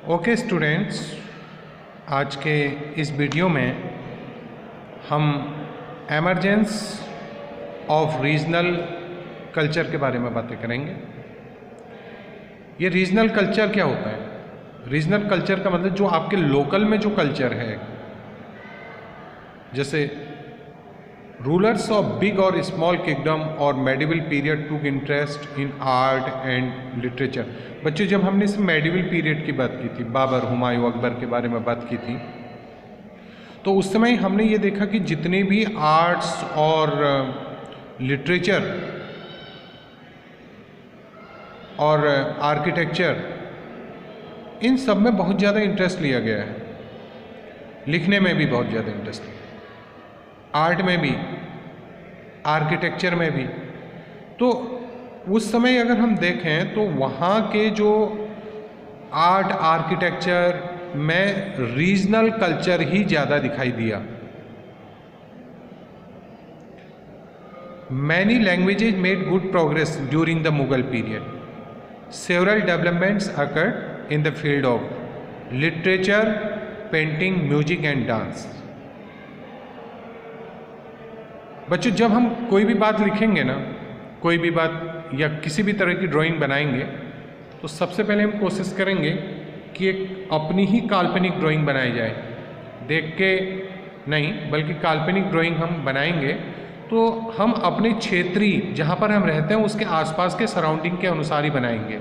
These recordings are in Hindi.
ओके स्टूडेंट्स, आज के इस वीडियो में हम एमरजेंस ऑफ रीजनल कल्चर के बारे में बातें करेंगे। ये रीजनल कल्चर क्या होता है? रीजनल कल्चर का मतलब जो आपके लोकल में जो कल्चर है, जैसे रूलर्स ऑफ बिग और स्मॉल किंगडम और मेडिवल पीरियड टूक interest in art and literature. बच्चों, जब हमने इस मेडिवल पीरियड की बात की थी, बाबर, हुमायूं, अकबर के बारे में बात की थी, तो उस समय हमने ये देखा कि जितने भी आर्ट्स और लिटरेचर और आर्किटेक्चर, इन सब में बहुत ज़्यादा इंटरेस्ट लिया गया है। लिखने में भी बहुत ज़्यादा इंटरेस्ट लिया, आर्ट में भी, आर्किटेक्चर में भी। तो उस समय अगर हम देखें तो वहाँ के जो आर्ट आर्किटेक्चर में रीजनल कल्चर ही ज़्यादा दिखाई दिया। Many languages made good progress during the Mughal period. Several developments occurred in the field of literature, painting, music and dance. बच्चों, जब हम कोई भी बात लिखेंगे ना, कोई भी बात या किसी भी तरह की ड्राइंग बनाएंगे, तो सबसे पहले हम कोशिश करेंगे कि एक अपनी ही काल्पनिक ड्राइंग बनाई जाए। देख के नहीं, बल्कि काल्पनिक ड्राइंग हम बनाएंगे तो हम अपने क्षेत्रीय, जहाँ पर हम रहते हैं, उसके आसपास के सराउंडिंग के अनुसार ही बनाएंगे।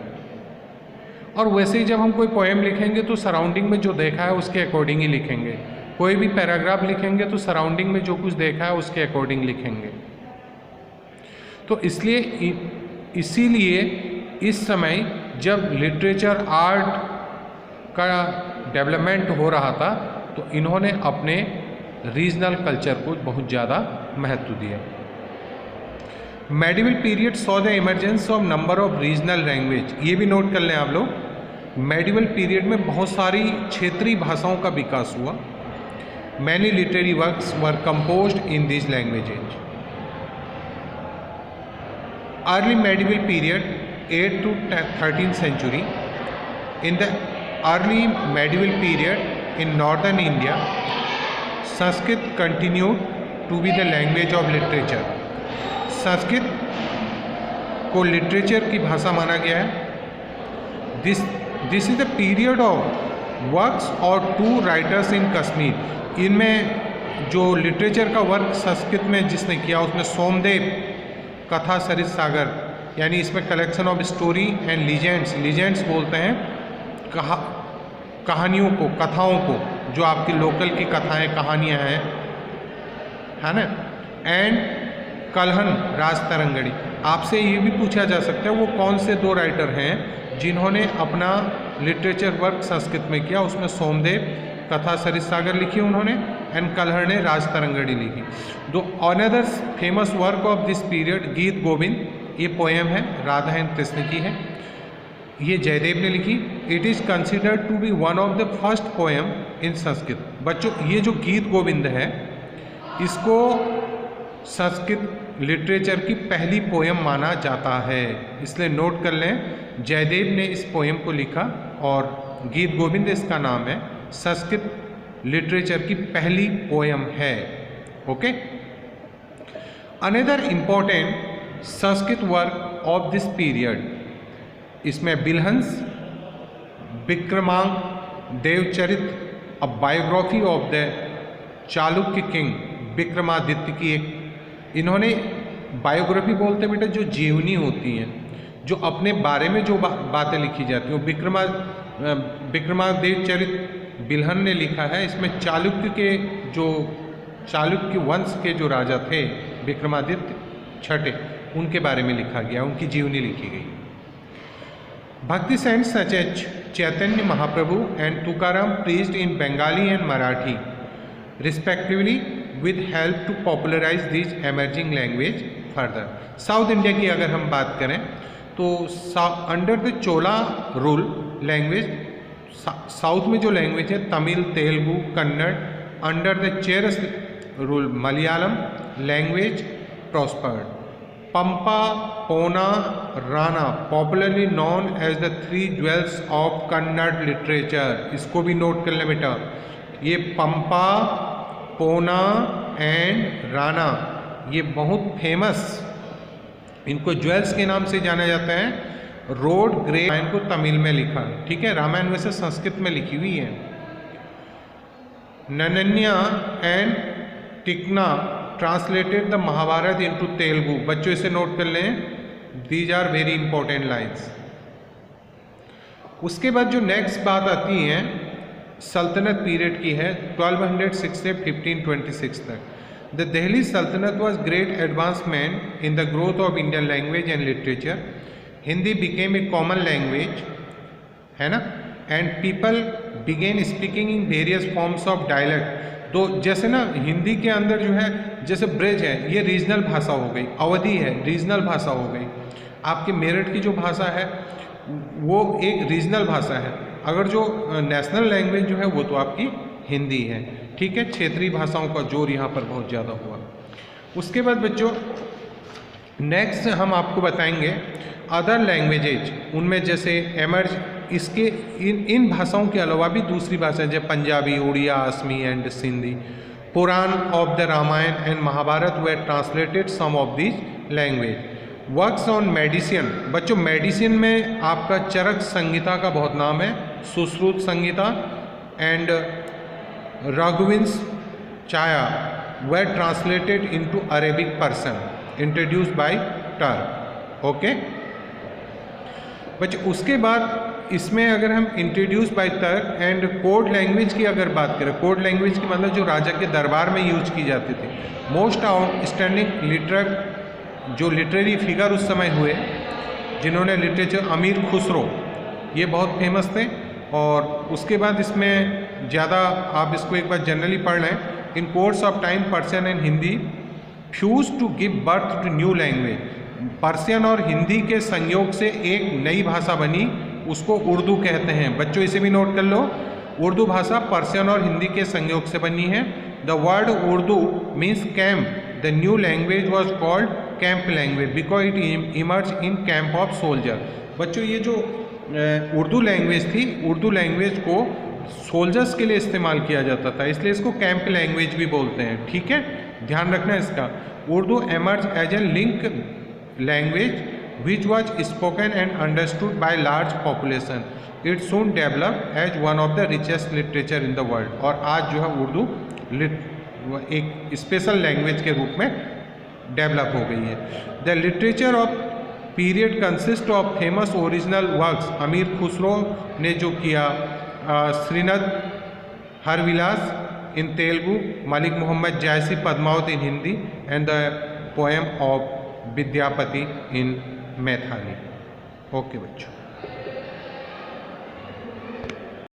और वैसे ही जब हम कोई पोएम लिखेंगे तो सराउंडिंग में जो देखा है उसके अकॉर्डिंग ही लिखेंगे। कोई भी पैराग्राफ लिखेंगे तो सराउंडिंग में जो कुछ देखा है उसके अकॉर्डिंग लिखेंगे। तो इसीलिए इस समय जब लिटरेचर आर्ट का डेवलपमेंट हो रहा था तो इन्होंने अपने रीजनल कल्चर को बहुत ज़्यादा महत्व दिया। Medieval period saw the emergence of number of regional language. ये भी नोट कर लें आप लोग, मेडिवल पीरियड में बहुत सारी क्षेत्रीय भाषाओं का विकास हुआ। Many literary works were composed in these languages. Early medieval period, 8th to 13th century. In the early medieval period in northern India, Sanskrit continued to be the language of literature. Sanskrit को लिटरेचर की भाषा माना गया है। This is the period of works or two writers in Kashmir. इनमें जो लिटरेचर का वर्क संस्कृत में जिसने किया उसमें सोमदेव, कथा सरित सागर, यानी इसमें collection of story and legends बोलते हैं कहानियों को, कथाओं को, जो आपकी लोकल की कथाएं, कहानियां हैं, है ना। एंड कलहन राज तरंगड़ी। आपसे ये भी पूछा जा सकता है वो कौन से दो राइटर हैं जिन्होंने अपना लिटरेचर वर्क संस्कृत में किया। उसमें सोमदेव, कथा सरित सागर लिखी उन्होंने, एंड कलहर ने राज तरंगड़ी लिखी। दो another famous work of this period, गीत गोविंद, ये पोएम है, राधा एंड कृष्ण की है, ये जयदेव ने लिखी। It is considered to be one of the first poem in Sanskrit. बच्चों, ये जो गीत गोविंद है, इसको संस्कृत लिटरेचर की पहली पोएम माना जाता है, इसलिए नोट कर लें। जयदेव ने इस पोएम को लिखा और गीत गोविंद इसका नाम है। संस्कृत लिटरेचर की पहली पोएम है। Okay. Another important Sanskrit work of this period, इसमें Bilhana, Vikramanka, Devacharita, a biography of the Chalukya king Vikramaditya की एक, इन्होंने बायोग्राफी बोलते बेटा जो जीवनी होती हैं, जो अपने बारे में जो बातें लिखी जाती हैं, विक्रमादित्य चरित बिलहन ने लिखा है। इसमें चालुक्य वंश के जो राजा थे विक्रमादित्य छठे, उनके बारे में लिखा गया, उनकी जीवनी लिखी गई। Bhakti saints such as Chaitanya Mahaprabhu and Tukaram preached in Bengali and Marathi respectively with help to popularize these emerging language further. South India की अगर हम बात करें तो under the Chola rule language, south में जो लैंग्वेज है Tamil, Telugu, Kannada, under the Cheras rule Malayalam language prospered. Pampa, Ponna, Ranna, popularly known as the three jewels of Kannada literature. इसको भी नोट कर ले बेटा। ये पंपा, पोना एंड राणा ये बहुत फेमस, इनको ज्वेल्स के नाम से जाना जाता है। रोड ग्रे रामायण को तमिल में लिखा, ठीक है। रामायण वैसे संस्कृत में लिखी हुई है। Nannaya and Tikkana translated the Mahabharata into Telugu. बच्चों इसे नोट कर लें, these are very important lines. उसके बाद जो नेक्स्ट बात आती है सल्तनत पीरियड की है, 1206 से 1526 तक। द दिल्ली सल्तनत was great advancement in the growth of Indian language and literature. Hindi became a common language, है ना, and people begin speaking in various forms of dialect. तो जैसे ना हिंदी के अंदर जो है, जैसे ब्रज है ये रीजनल भाषा हो गई, अवधी है रीजनल भाषा हो गई, आपके मेरठ की जो भाषा है वो एक रीजनल भाषा है। अगर जो नेशनल लैंग्वेज जो है वो तो आपकी हिंदी है, ठीक है। क्षेत्रीय भाषाओं का जोर यहाँ पर बहुत ज़्यादा हुआ। उसके बाद बच्चों नेक्स्ट हम आपको बताएंगे अदर लैंग्वेजेज, उनमें जैसे एमर्ज, इसके इन भाषाओं के अलावा भी दूसरी भाषाएं जैसे Punjabi, Oriya, Assamese and Sindhi. Purana of the Ramayana and Mahabharata were translated some of this language. Works on medicine, बच्चों मेडिसिन में आपका चरक संहिता का बहुत नाम है, सुश्रुत संहिता एंड रघुवंश छाया were translated into Arabic Persian introduced by Turk, okay बच्चों। उसके बाद इसमें अगर हम introduce by Turk and code language की अगर बात करें, कोड लैंग्वेज की मतलब जो राजा के दरबार में यूज की जाती थी। मोस्ट आउटस्टैंडिंग जो लिटरेरी फिगर उस समय हुए जिन्होंने लिटरेचर, अमीर खुसरो ये बहुत फेमस थे। और उसके बाद इसमें ज़्यादा आप इसको एक बार जनरली पढ़ लें। In course of time Persian and Hindi fuse to give birth to new language. Persian और हिंदी के संयोग से एक नई भाषा बनी, उसको उर्दू कहते हैं। बच्चों इसे भी नोट कर लो, उर्दू भाषा पर्शियन और हिंदी के संयोग से बनी है। The word Urdu means camp. The new language was called camp language because it emerge in camp of soldier. बच्चों ये जो उर्दू लैंग्वेज थी, उर्दू लैंग्वेज को सोल्जर्स के लिए इस्तेमाल किया जाता था, इसलिए इसको कैंप लैंग्वेज भी बोलते हैं, ठीक है, ध्यान रखना इसका। Urdu emerge as a link language which was spoken and understood by large population. It soon developed as one of the richest literature in the world. और आज जो है उर्दू एक स्पेशल लैंग्वेज के रूप में डेवलप हो गई है। The literature of period consist of famous original works. Amir Khusro ने जो किया, Srinatha Haravilasa in Telugu, Malik Muhammad Jayasi Padmavat in Hindi and the poem of Vidyapati in Maithili. Okay बच्चों।